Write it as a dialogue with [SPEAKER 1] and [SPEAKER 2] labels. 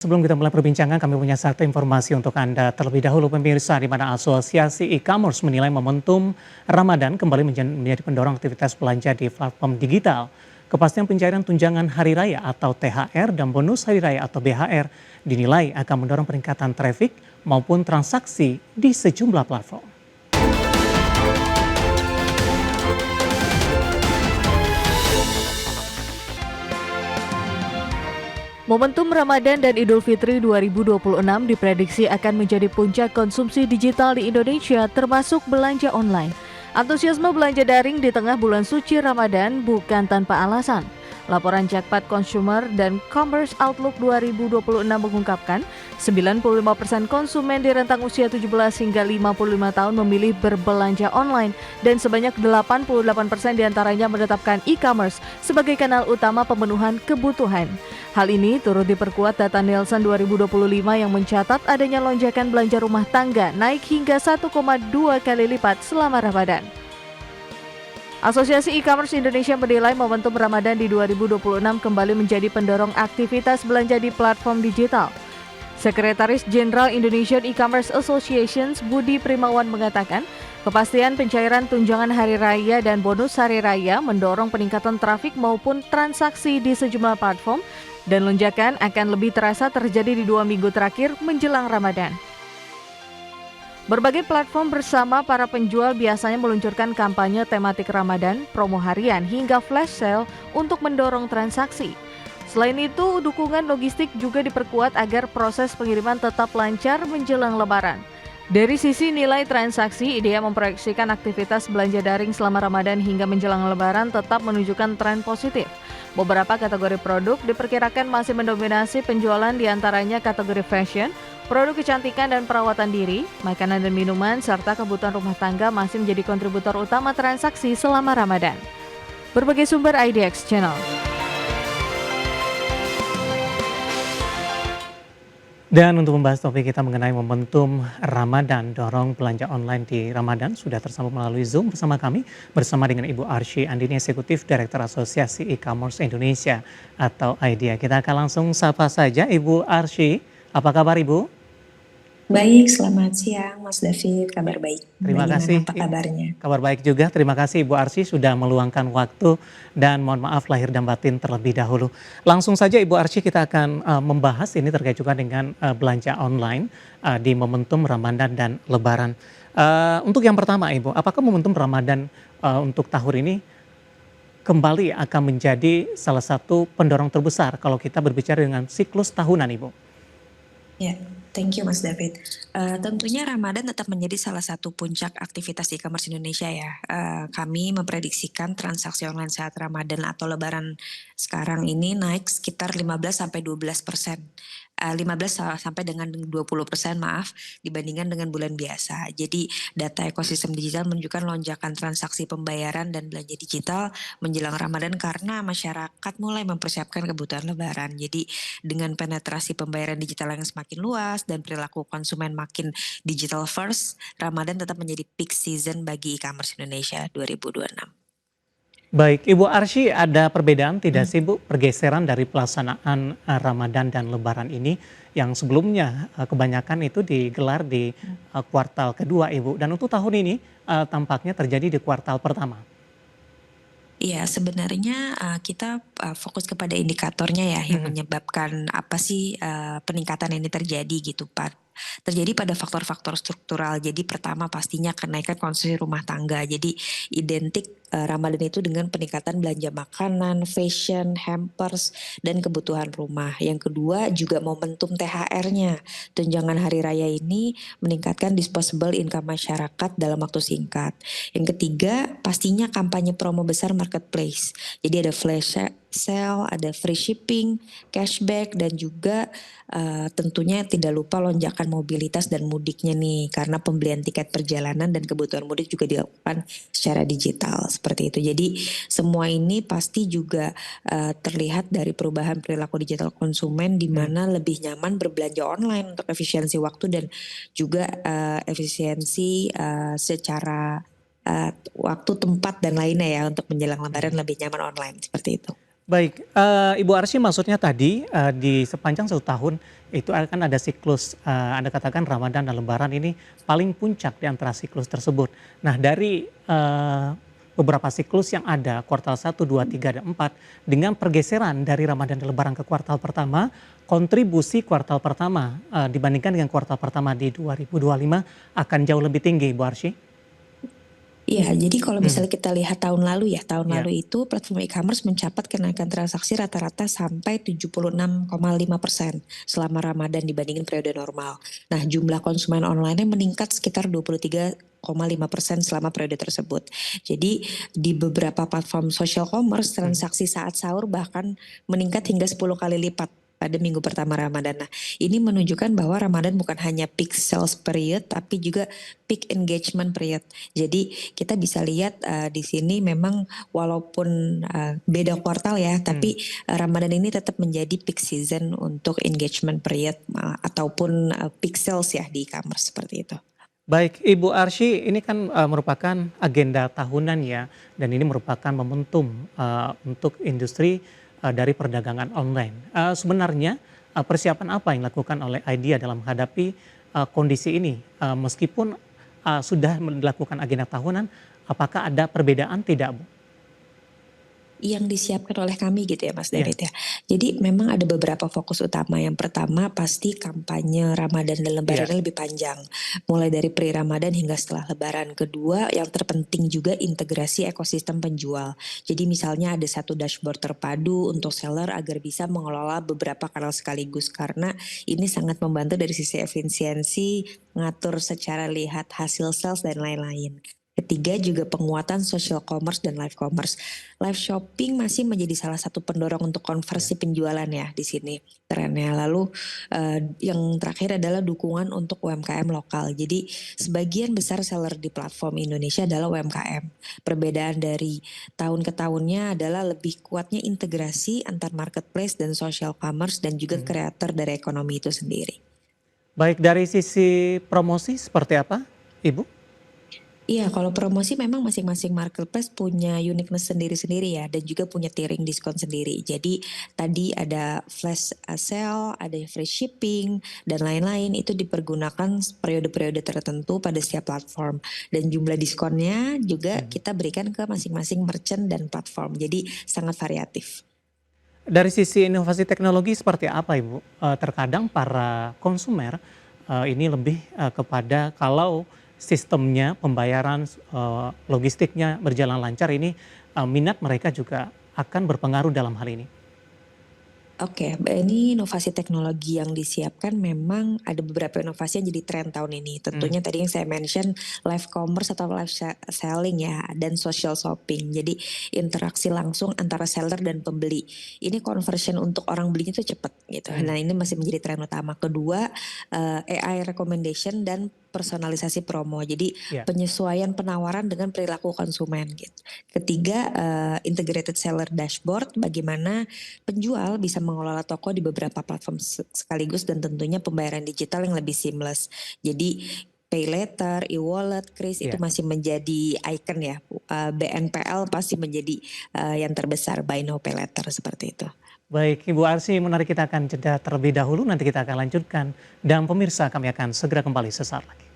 [SPEAKER 1] Sebelum kita mulai perbincangan, kami punya satu informasi untuk Anda terlebih dahulu pemirsa, di mana Asosiasi E-commerce menilai momentum Ramadan kembali menjadi pendorong aktivitas belanja di platform digital. Kepastian pencairan tunjangan hari raya atau THR dan bonus hari raya atau BHR dinilai akan mendorong peningkatan traffic maupun transaksi di sejumlah platform.
[SPEAKER 2] Momentum Ramadan dan Idul Fitri 2026 diprediksi akan menjadi puncak konsumsi digital di Indonesia, termasuk belanja online. Antusiasme belanja daring di tengah bulan suci Ramadan bukan tanpa alasan. Laporan Jakpart Consumer dan Commerce Outlook 2026 mengungkapkan 95% konsumen di rentang usia 17 hingga 55 tahun memilih berbelanja online dan sebanyak 88% diantaranya menetapkan e-commerce sebagai kanal utama pemenuhan kebutuhan. Hal ini turut diperkuat data Nielsen 2025 yang mencatat adanya lonjakan belanja rumah tangga naik hingga 1,2 kali lipat selama Ramadan. Asosiasi E-commerce Indonesia menilai momentum Ramadan di 2026 kembali menjadi pendorong aktivitas belanja di platform digital. Sekretaris Jenderal Indonesian E-commerce Association Budi Primawan mengatakan, kepastian pencairan tunjangan hari raya dan bonus hari raya mendorong peningkatan trafik maupun transaksi di sejumlah platform, dan lonjakan akan lebih terasa terjadi di 2 minggu terakhir menjelang Ramadan. Berbagai platform bersama para penjual biasanya meluncurkan kampanye tematik Ramadan, promo harian, hingga flash sale untuk mendorong transaksi. Selain itu, dukungan logistik juga diperkuat agar proses pengiriman tetap lancar menjelang Lebaran. Dari sisi nilai transaksi, IDEA memproyeksikan aktivitas belanja daring selama Ramadan hingga menjelang Lebaran tetap menunjukkan tren positif. Beberapa kategori produk diperkirakan masih mendominasi penjualan, diantaranya kategori fashion, produk kecantikan dan perawatan diri, makanan dan minuman, serta kebutuhan rumah tangga masih menjadi kontributor utama transaksi selama Ramadan. Berbagai sumber IDX Channel.
[SPEAKER 1] Dan untuk membahas topik kita mengenai momentum Ramadan, dorong belanja online di Ramadan, sudah tersambung melalui Zoom bersama kami, bersama dengan Ibu Arsy Andini, Eksekutif Direktur Asosiasi E-commerce Indonesia atau IDEA. Kita akan langsung sapa saja Ibu Arsy. Apa kabar Ibu?
[SPEAKER 3] Baik, selamat siang Mas David, kabar baik.
[SPEAKER 1] Terima
[SPEAKER 3] Bagaimana,
[SPEAKER 1] kasih.
[SPEAKER 3] apa kabarnya?
[SPEAKER 1] Kabar baik juga, terima kasih Ibu Arsy sudah meluangkan waktu dan mohon maaf lahir dan batin terlebih dahulu. Langsung saja Ibu Arsy, kita akan membahas ini terkait juga dengan belanja online di momentum Ramadan dan Lebaran. Untuk yang pertama Ibu, apakah momentum Ramadan untuk tahun ini kembali akan menjadi salah satu pendorong terbesar kalau kita berbicara dengan siklus tahunan Ibu?
[SPEAKER 3] Ya, thank you Mas David. Tentunya Ramadan tetap menjadi salah satu puncak aktivitas e-commerce Indonesia ya. Kami memprediksikan transaksi online saat Ramadan atau Lebaran sekarang ini naik sekitar 15-12%. 15 sampai dengan 20% maaf, dibandingkan dengan bulan biasa. Jadi data ekosistem digital menunjukkan lonjakan transaksi pembayaran dan belanja digital menjelang Ramadan karena masyarakat mulai mempersiapkan kebutuhan Lebaran. Jadi dengan penetrasi pembayaran digital yang semakin luas dan perilaku konsumen makin digital first, Ramadan tetap menjadi peak season bagi e-commerce Indonesia 2026.
[SPEAKER 1] Baik, Ibu Arsy, ada perbedaan tidak sih Bu, pergeseran dari pelaksanaan Ramadan dan Lebaran ini yang sebelumnya kebanyakan itu digelar di kuartal kedua Ibu, dan untuk tahun ini tampaknya terjadi di kuartal pertama.
[SPEAKER 3] Iya, sebenarnya kita fokus kepada indikatornya ya yang menyebabkan apa sih peningkatan ini terjadi gitu Pak. Terjadi pada faktor-faktor struktural. Jadi pertama pastinya kenaikan konsumsi rumah tangga. Jadi identik Ramadan itu dengan peningkatan belanja makanan, fashion, hampers, dan kebutuhan rumah. Yang kedua juga momentum THR-nya. Tunjangan hari raya ini meningkatkan disposable income masyarakat dalam waktu singkat. Yang ketiga pastinya kampanye promo besar marketplace. Jadi ada flash sale, ada free shipping, cashback, dan juga tentunya tidak lupa lonjakan mobilitas dan mudiknya nih, karena pembelian tiket perjalanan dan kebutuhan mudik juga dilakukan secara digital seperti itu. Jadi semua ini pasti juga terlihat dari perubahan perilaku digital konsumen di mana lebih nyaman berbelanja online untuk efisiensi waktu dan juga efisiensi secara waktu, tempat, dan lainnya ya, untuk menjelang Lebaran lebih nyaman online seperti itu.
[SPEAKER 1] Baik, Ibu Arsy, maksudnya tadi di sepanjang 1 tahun itu akan ada siklus, Anda katakan Ramadan dan Lebaran ini paling puncak di antara siklus tersebut. Nah dari, beberapa siklus yang ada kuartal 1, 2, 3, dan 4 dengan pergeseran dari Ramadan dan Lebaran ke kuartal pertama, kontribusi kuartal pertama, dibandingkan dengan kuartal pertama di 2025 akan jauh lebih tinggi, Bu Arsy?
[SPEAKER 3] Iya, jadi kalau
[SPEAKER 1] Mhm,
[SPEAKER 3] misalnya kita lihat tahun lalu ya, tahun
[SPEAKER 1] iya,
[SPEAKER 3] lalu itu platform e-commerce mencatat kenaikan transaksi rata-rata sampai 76,5% selama Ramadan dibandingin periode normal. Nah, jumlah konsumen online-nya meningkat sekitar 23,5% selama periode tersebut. Jadi di beberapa platform social commerce,
[SPEAKER 1] mhm.
[SPEAKER 3] transaksi saat sahur bahkan meningkat hingga 10 kali lipat pada minggu pertama Ramadan. Nah, ini menunjukkan bahwa Ramadan bukan hanya peak sales period, tapi juga peak engagement period. Jadi kita bisa lihat di sini memang walaupun beda kuartal ya,
[SPEAKER 1] Mmm.
[SPEAKER 3] tapi Ramadan ini tetap menjadi peak season untuk engagement period ataupun peak sales ya di e-commerce seperti itu.
[SPEAKER 1] Baik, Ibu Arsy, ini kan, merupakan agenda tahunan ya, dan ini merupakan momentum, untuk industri, dari perdagangan online. Sebenarnya, persiapan apa yang dilakukan oleh IDEA dalam menghadapi, kondisi ini? Meskipun, sudah dilakukan agenda tahunan, apakah ada perbedaan tidak, Bu?
[SPEAKER 3] Yang disiapkan oleh kami gitu ya Mas
[SPEAKER 1] Iya,
[SPEAKER 3] David ya. Jadi memang ada beberapa fokus utama. Yang pertama pasti kampanye Ramadan dan
[SPEAKER 1] iya,
[SPEAKER 3] Lebarannya lebih panjang. Mulai dari pre-Ramadan hingga setelah Lebaran. Kedua yang terpenting juga integrasi ekosistem penjual. Jadi misalnya ada satu dashboard terpadu untuk seller agar bisa mengelola beberapa kanal sekaligus. Karena ini sangat membantu dari sisi efisiensi, ngatur secara lihat hasil sales dan lain-lain. Ketiga juga penguatan social commerce dan live commerce. Live shopping masih menjadi salah satu pendorong untuk
[SPEAKER 1] iya.
[SPEAKER 3] konversi penjualan ya di sini trennya. Lalu yang terakhir adalah dukungan untuk UMKM lokal. Jadi sebagian besar seller di platform Indonesia adalah UMKM. Perbedaan dari tahun ke tahunnya adalah lebih kuatnya integrasi antar marketplace dan social commerce dan juga
[SPEAKER 1] Mhm.
[SPEAKER 3] kreator dari ekonomi itu sendiri.
[SPEAKER 1] Baik dari sisi promosi seperti apa, Ibu?
[SPEAKER 3] Iya, kalau promosi memang masing-masing marketplace punya uniqueness sendiri-sendiri ya, dan juga punya tiering diskon sendiri. Jadi tadi ada flash sale, ada free shipping, dan lain-lain itu dipergunakan periode-periode tertentu pada setiap platform. Dan jumlah diskonnya juga
[SPEAKER 1] Mhm.
[SPEAKER 3] kita berikan ke masing-masing merchant dan platform. Jadi sangat variatif.
[SPEAKER 1] Dari sisi inovasi teknologi seperti apa Ibu? Terkadang para konsumer, ini lebih, kepada kalau sistemnya pembayaran, logistiknya berjalan lancar ini, minat mereka juga akan berpengaruh dalam hal ini.
[SPEAKER 3] Oke, ini inovasi teknologi yang disiapkan memang ada beberapa inovasi yang jadi tren tahun ini.
[SPEAKER 1] Mmm,
[SPEAKER 3] Tentunya tadi yang saya mention live commerce atau live selling ya, dan social shopping. Jadi interaksi langsung antara seller dan pembeli. Ini conversion untuk orang belinya itu cepat gitu.
[SPEAKER 1] mhm,
[SPEAKER 3] Nah ini masih menjadi tren utama. Kedua, AI recommendation dan personalisasi promo. Jadi
[SPEAKER 1] iya.
[SPEAKER 3] penyesuaian penawaran dengan perilaku konsumen gitu. Ketiga, integrated seller dashboard, bagaimana penjual bisa mengelola toko di beberapa platform sekaligus dan tentunya pembayaran digital yang lebih seamless. Jadi pay later, e-wallet, Kris itu
[SPEAKER 1] Iya.
[SPEAKER 3] masih menjadi icon ya. BNPL pasti menjadi yang terbesar buy now pay later seperti itu.
[SPEAKER 1] Baik Ibu Arsy, menarik kita akan jeda terlebih dahulu, nanti kita akan lanjutkan dan pemirsa kami akan segera kembali sesaat lagi.